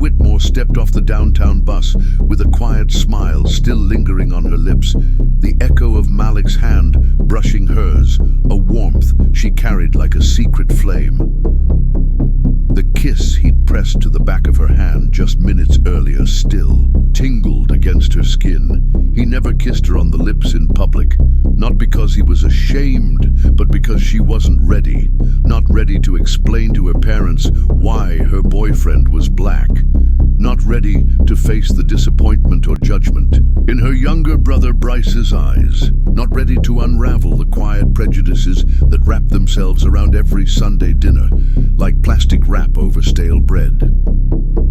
Whitmore stepped off the downtown bus with a quiet smile still lingering on her lips, the echo of Malik's hand brushing hers, a warmth she carried like a secret flame. The kiss he'd pressed to the back of her hand just minutes earlier still tingled against her skin. He never kissed her on the lips in public, not because he was ashamed, but because she wasn't ready. Not ready to explain to her parents why her boyfriend was black. Not ready to face the disappointment or judgment in her younger brother Bryce's eyes. Not ready to unravel the quiet prejudices that wrap themselves around every Sunday dinner, like plastic wrap over stale bread.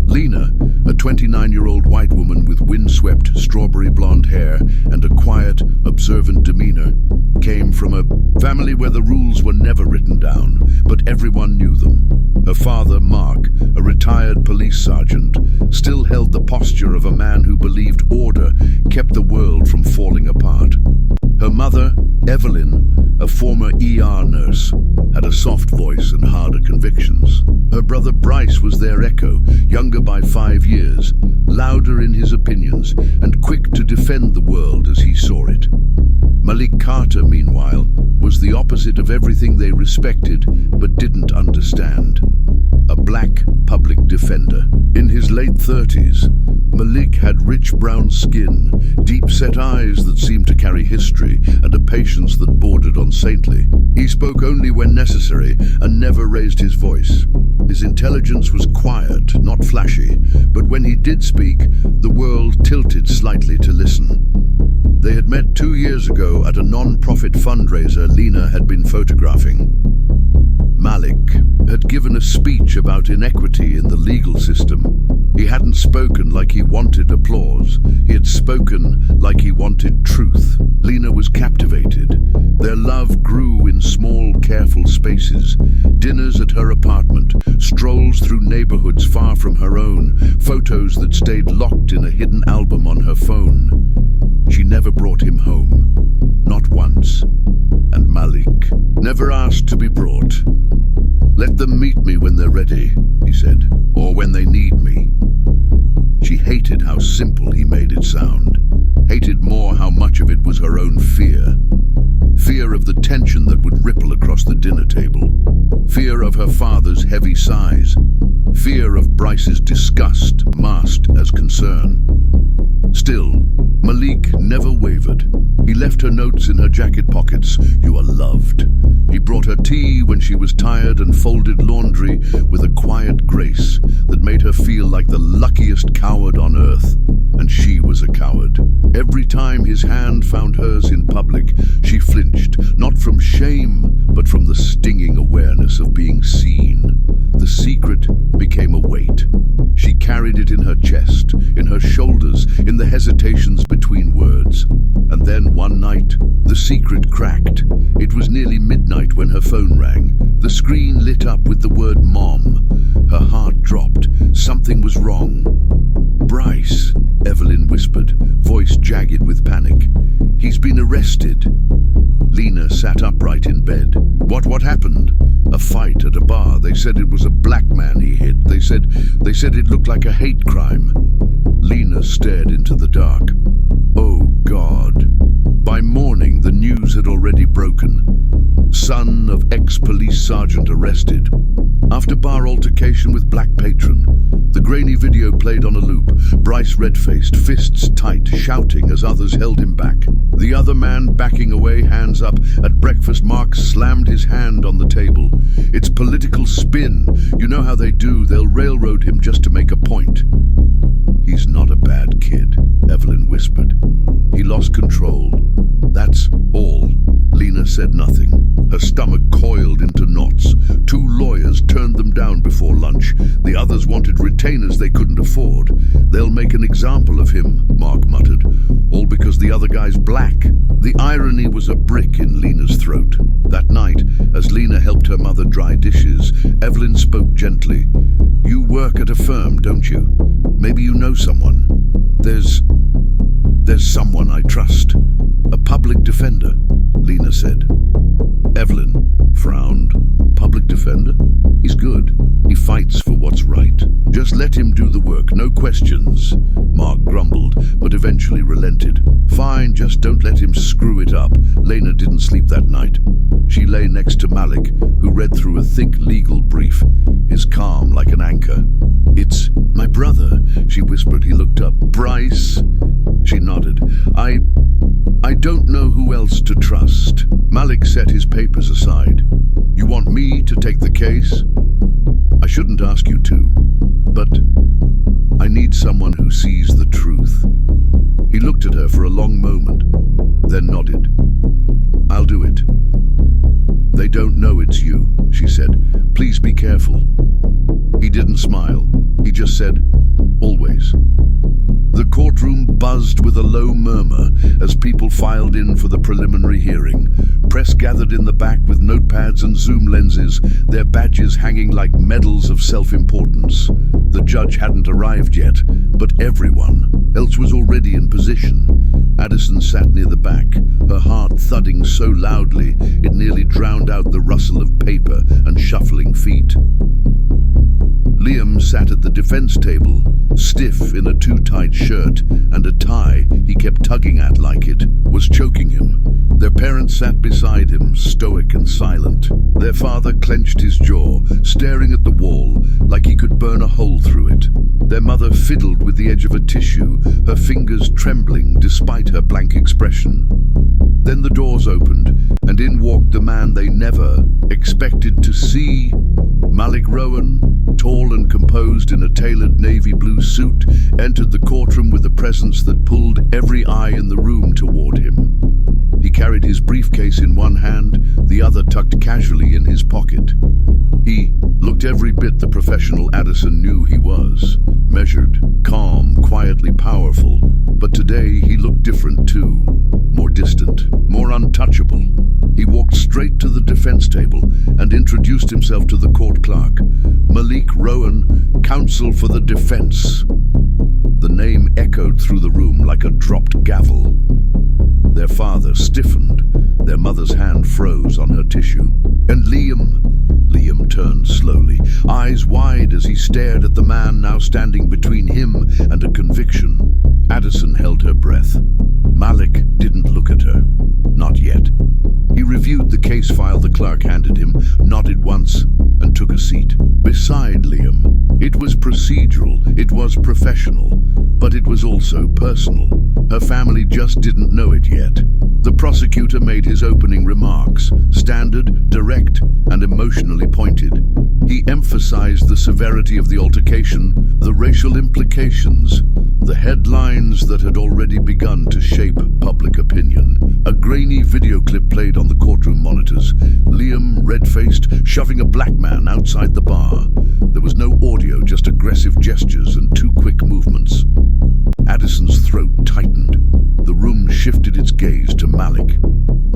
Lena, a 29-year-old white woman with windswept strawberry blonde hair and a quiet, observant demeanor, came from a family where the rules were never written down, but everyone knew them. Her father, Mark, a retired police sergeant, still held the posture of a man who believed order kept the world from falling apart. Her mother, Evelyn, a former ER nurse, had a soft voice and harder convictions. Her brother Bryce was their echo, younger by 5 years, louder in his opinions and quick to defend the world as he saw it. Malik Carter, meanwhile, was the opposite of everything they respected but didn't understand. A black public defender. In his late 30s, Malik had rich brown skin, deep-set eyes that seemed to carry history, and a patience that bordered on saintly. He spoke only when necessary and never raised his voice. His intelligence was quiet, not flashy, but when he did speak, the world tilted slightly to listen. They had met 2 years ago at a non-profit fundraiser Lena had been photographing. Malik had given a speech about inequity in the legal system. He hadn't spoken like he wanted applause. He had spoken like he wanted truth. Lena was captivated. Their love grew in small, careful spaces. Dinners at her apartment, strolls through neighborhoods far from her own, photos that stayed locked in a hidden album on her phone. She never brought him home. Not once. And Malik never asked to be brought. "Let them meet me when they're ready," he said, "or when they need me." She hated how simple he made it sound. Hated more how much of it was her own fear. Fear of the tension that would ripple across the dinner table. Fear of her father's heavy sighs. Fear of Bryce's disgust masked as concern. Still, Malik never wavered. He left her notes in her jacket pockets. "You are loved." He brought her tea when she was tired and folded laundry with a quiet grace that made her feel like the luckiest coward on earth. And she was a coward. Every time his hand found hers in public, she flinched, not from shame, but from the stinging awareness of being seen. The secret became a weight. She carried it in her chest, in her shoulders, in the hesitations between words. And then one night, the secret cracked. It was nearly midnight when her phone rang. The screen lit up with the word "Mom." Her heart dropped. Something was wrong. "Bryce," Evelyn whispered, voice jagged with panic. "He's been arrested." Lena sat upright in bed. What happened?" "A fight at a bar. They said it was a black man he hit. They said it looked like a hate crime." Lena stared into the dark. Oh God. By morning, the news had already broken. Son of ex-police sergeant arrested. After bar altercation with black patron. The grainy video played on a loop. Bryce red-faced, fists tight, shouting as others held him back. The other man backing away, hands up. At breakfast, Mark slammed his hand on the table. "It's political spin. You know how they do. They'll railroad him just to make a point." "He's not a bad kid," Evelyn whispered. "He lost control. That's all." Lena said nothing. Her stomach coiled into knots. 2 lawyers turned them down before lunch. The others wanted retainers they couldn't afford. "They'll make an example of him," Mark muttered. "All because the other guy's black." The irony was a brick in Lena's throat. That night, as Lena helped her mother dry dishes, Evelyn spoke gently. "You work at a firm, don't you? Maybe you know someone." There's someone I trust. A public defender," Lena said. Evelyn frowned. "Public defender? He's good. He fights for what's right. Just let him do the work, no questions. Mark grumbled, but eventually relented. Fine, just don't let him screw it up. Lena didn't sleep that night. She lay next to Malik, who read through a thick legal brief, his calm like an anchor. "It's my brother," she whispered. He looked up. "Bryce?" She nodded. I don't know who else to trust." Malik set his papers aside. "You want me to take the case?" "I shouldn't ask you to, but I need someone who sees the truth." He looked at her for a long moment, then nodded. "I'll do it." "They don't know it's you," she said. "Please be careful." He didn't smile. He just said, "Always." The courtroom buzzed with a low murmur as people filed in for the preliminary hearing. Press gathered in the back with notepads and zoom lenses, their badges hanging like medals of self-importance. The judge hadn't arrived yet, but everyone else was already in position. Addison sat near the back, her heart thudding so loudly it nearly drowned out the rustle of paper and shuffling feet. Liam sat at the defense table, stiff in a too-tight shirt, and a tie he kept tugging at like it was choking him. Their parents sat beside him, stoic and silent. Their father clenched his jaw, staring at the wall like he could burn a hole through it. Their mother fiddled with the edge of a tissue, her fingers trembling despite her blank expression. Then the doors opened, and in walked the man they never expected to see. Malik Rowan, tall and composed in a tailored navy blue suit, entered the courtroom with a presence that pulled every eye in the room toward him. He carried his briefcase in one hand, the other tucked casually in his pocket. He looked every bit the professional Addison knew he was. Measured, calm, quietly powerful. But today he looked different too. More distant, more untouchable. He walked straight to the defense table and introduced himself to the court clerk. "Malik Rowan, counsel for the defense." The name echoed through the room like a dropped gavel. Their father stiffened. Their mother's hand froze on her tissue. "And Liam?" Liam turned slowly, eyes wide as he stared at the man now standing between him and a conviction. Addison held her breath. Malik didn't look at her. Not yet. He reviewed the case file the clerk handed him, nodded once, and took a seat beside Liam. It was procedural, it was professional, but it was also personal. Her family just didn't know it yet. The prosecutor made his opening remarks, standard, direct, and emotionally pointed. He emphasized the severity of the altercation, the racial implications, the headlines that had already begun to shape public opinion. A grainy video clip played on the courtroom monitors. Liam, red-faced, shoving a black man outside the bar. There was no audio, just aggressive gestures and two quick movements. Addison's throat tightened. The room shifted its gaze to Malik.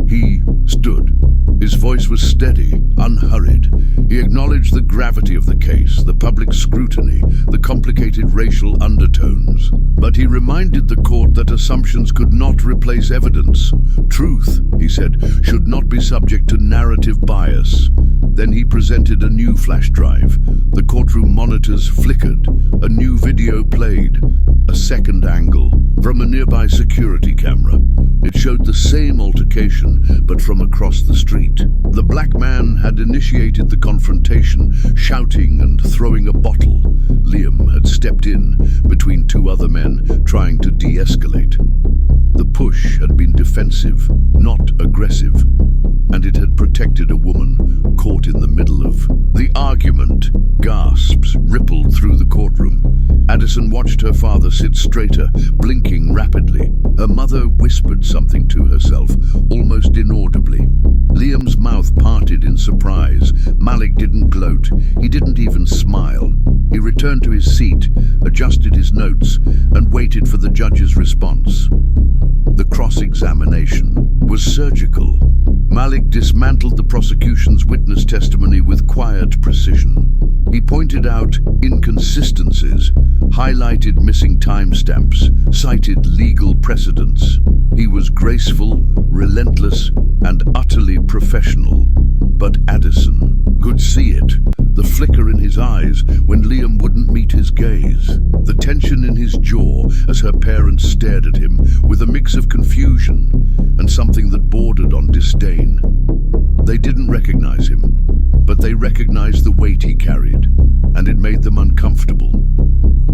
He stood. His voice was steady, unhurried. He acknowledged the gravity of the case, the public scrutiny, the complicated racial undertones. But he reminded the court that assumptions could not replace evidence. Truth, he said, should not be subject to narrative bias. Then he presented a new flash drive. The courtroom monitors flickered. A new video played. A second angle from a nearby security camera. It showed the same altercation, but from across the street. The black man had initiated the confrontation, shouting and throwing a bottle. Liam had stepped in between two other men, trying to de-escalate. The push had been defensive, not aggressive, and it had protected a woman caught in the middle of the argument. Gasps rippled through the courtroom. Addison watched her father sit straighter, blinking rapidly. Her mother whispered something to herself, almost inaudibly. Liam's mouth parted in surprise. Malik didn't gloat. He didn't even smile. He returned to his seat, adjusted his notes, and waited for the judge's response. The cross-examination was surgical. Malik dismantled the prosecution's witness testimony with quiet precision. He pointed out inconsistencies, highlighted missing timestamps, cited legal precedents. He was graceful, relentless, and utterly professional. But Addison could see it. the flicker in his eyes when Liam wouldn't meet his gaze, the tension in his jaw as her parents stared at him with a mix of confusion and something that bordered on disdain. They didn't recognize him, but they recognized the weight he carried, and it made them uncomfortable.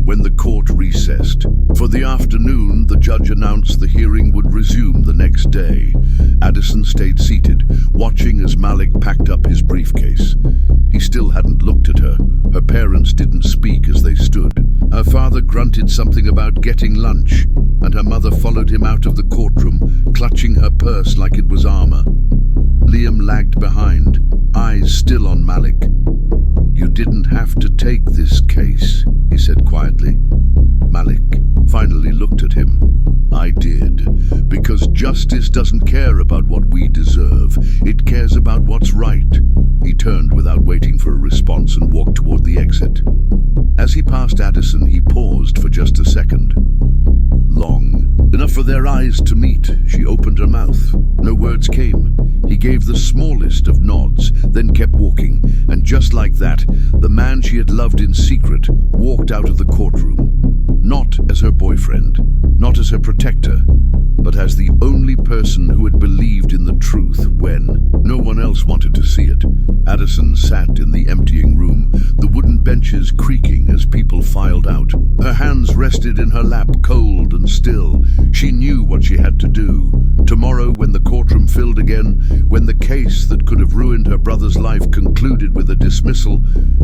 When the court recessed for the afternoon, the judge announced the hearing would resume the next day. Addison stayed seated, watching as Malik packed up his briefcase. He still hadn't looked at her. Her parents didn't speak as they stood. Her father grunted something about getting lunch, and her mother followed him out of the courtroom, clutching her purse like it was armor. Liam lagged behind, eyes still on Malik. "You didn't have to take this case," he said quietly. Malik finally looked at him. "I did, because justice doesn't care about what we deserve. It cares about what's right." He turned without waiting for a response and walked toward the exit. As he passed Addison, he paused for just a second. Long enough for their eyes to meet. She opened her mouth. No words came. He gave the smallest of nods, then kept walking, and just like that, the man she had loved in secret walked out of the courtroom. Not as her boyfriend, not as her protector, but as the only person who had believed in the truth when no one else wanted to see it. Addison sat in the emptying room, the wooden benches creaking as people filed out. Her hands rested in her lap, cold and still. She knew what she had to do. Tomorrow, when the courtroom filled again, when the case that could have ruined her brother's life concluded with a dismissal,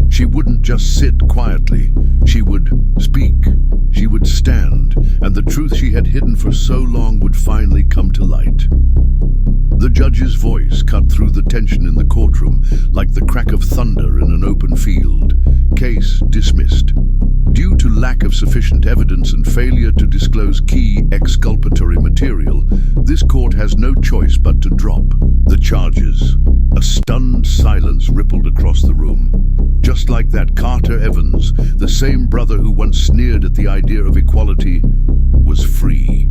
she wouldn't just sit quietly. She would speak. She would stand, and the truth she had hidden for so long would finally come to light. The judge's voice cut through the tension in the courtroom like the crack of thunder in an open field. Case dismissed. Due to lack of sufficient evidence and failure to disclose key exculpatory material, this court has no choice but to drop the charges. A stunned silence rippled across the room. Just like that, Carter Evans, the same brother who once sneered at the idea of equality, was free.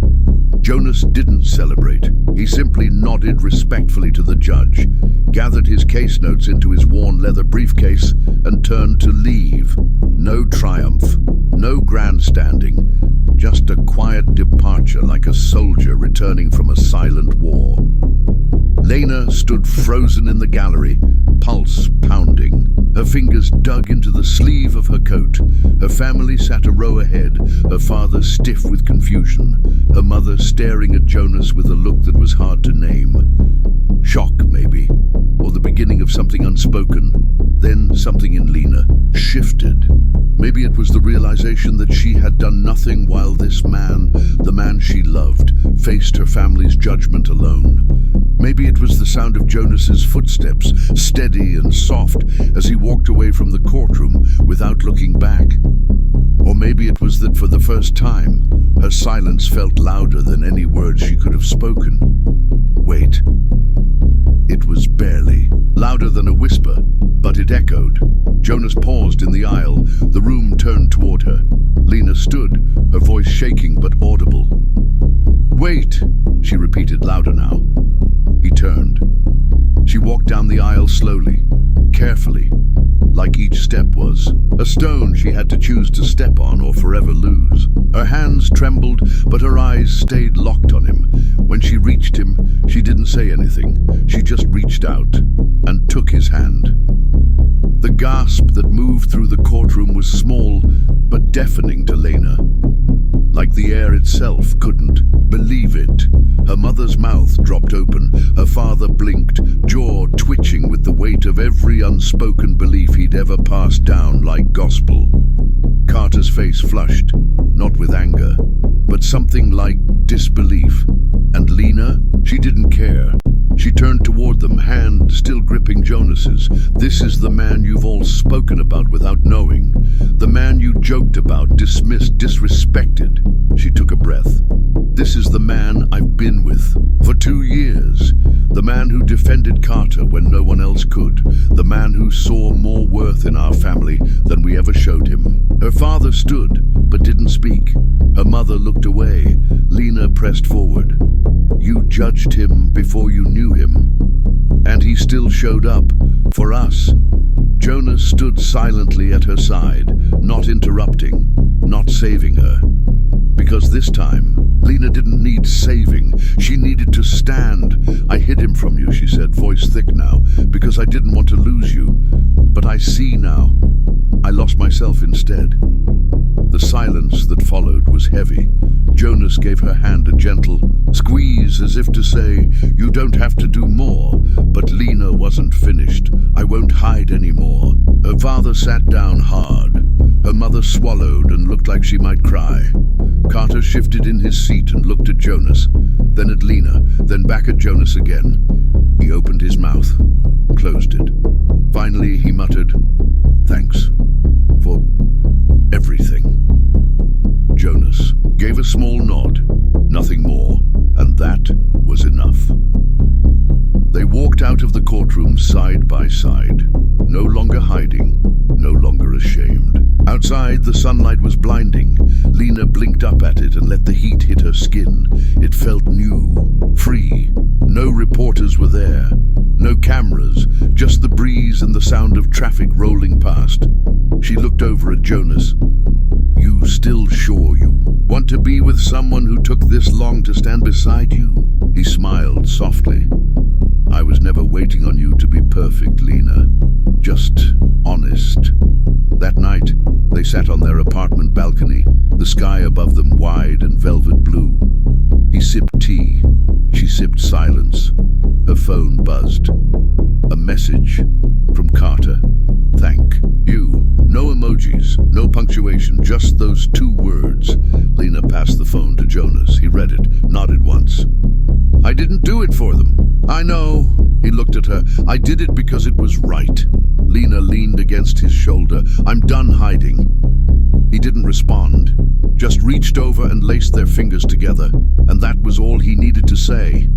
Jonas didn't celebrate. He simply nodded respectfully to the judge, gathered his case notes into his worn leather briefcase, and turned to leave. No triumph, no grandstanding, just a quiet departure like a soldier returning from a silent war. Lena stood frozen in the gallery, pulse pounding. Her fingers dug into the sleeve of her coat. Her family sat a row ahead, her father stiff with confusion, her mother staring at Jonas with a look that was hard to name. Shock, maybe, or the beginning of something unspoken. Then something in Lena shifted. Maybe it was the realization that she had done nothing while this man, the man she loved, faced her family's judgment alone. Maybe it was the sound of Jonas's footsteps, steady and soft, as he walked away from the courtroom without looking back. Or maybe it was that for the first time, her silence felt louder than any words she could have spoken. Wait. It was barely louder than a whisper, but it echoed. Jonas paused in the aisle. The room turned toward her. Lena stood, her voice shaking but audible. "Wait," she repeated louder now. He turned. She walked down the aisle slowly, carefully, like each step was a stone she had to choose to step on or forever lose. Her hands trembled, but her eyes stayed locked on him. When she reached him, she didn't say anything. She just reached out and took his hand. The gasp that moved through the courtroom was small, but deafening to Lena. Like the air itself couldn't believe it. Her mother's mouth dropped open. Her father blinked, jaw twitching with the weight of every unspoken belief he'd ever passed down like gospel. Carter's face flushed, not with anger, but something like disbelief. And Lena? She didn't care. She turned toward them, hand still gripping Jonas's. "This is the man you've all spoken about without knowing. The man you joked about, dismissed, disrespected." She took a breath. "This is the man I've been with for 2 years. The man who defended Carter when no one else could. The man who saw more worth in our family than we ever showed him." Her father stood, but didn't speak. Her mother looked away. Lena pressed forward. "You judged him before you knew him. And he still showed up. For us. Jonas stood silently at her side, not interrupting, not saving her. Because this time, Lena didn't need saving. She needed to stand. "I hid him from you," she said, voice thick now, "because I didn't want to lose you. But I see now. I lost myself instead." The silence that followed was heavy. Jonas gave her hand a gentle squeeze, as if to say, "You don't have to do more." But Lena wasn't finished. "I won't hide anymore." Her father sat down hard. Her mother swallowed and looked like she might cry. Carter shifted in his seat and looked at Jonas, then at Lena, then back at Jonas again. He opened his mouth, closed it. Finally, he muttered, "Thanks for everything." Jonas gave a small nod, nothing more, and that was enough. They walked out of the courtroom side by side, no longer hiding, no longer ashamed. Outside, the sunlight was blinding. Lena blinked up at it and let the heat hit her skin. It felt new, free. No reporters were there, no cameras, just the breeze and the sound of traffic rolling past. She looked over at Jonas. "You still sure you want to be with someone who took this long to stand beside you?" He smiled softly. "I was never waiting on you to be perfect, Lena. Just honest." That night, they sat on their apartment balcony, the sky above them wide and velvet blue. He sipped tea. She sipped silence. Her phone buzzed. A message from Carter. "Thank you." No emojis, no punctuation, just those two words. Lena passed the phone to Jonas. He read it, nodded once. "I didn't do it for them." "I know." He looked at her. "I did it because it was right." Lena leaned against his shoulder. "I'm done hiding." He didn't respond, just reached over and laced their fingers together, and that was all he needed to say.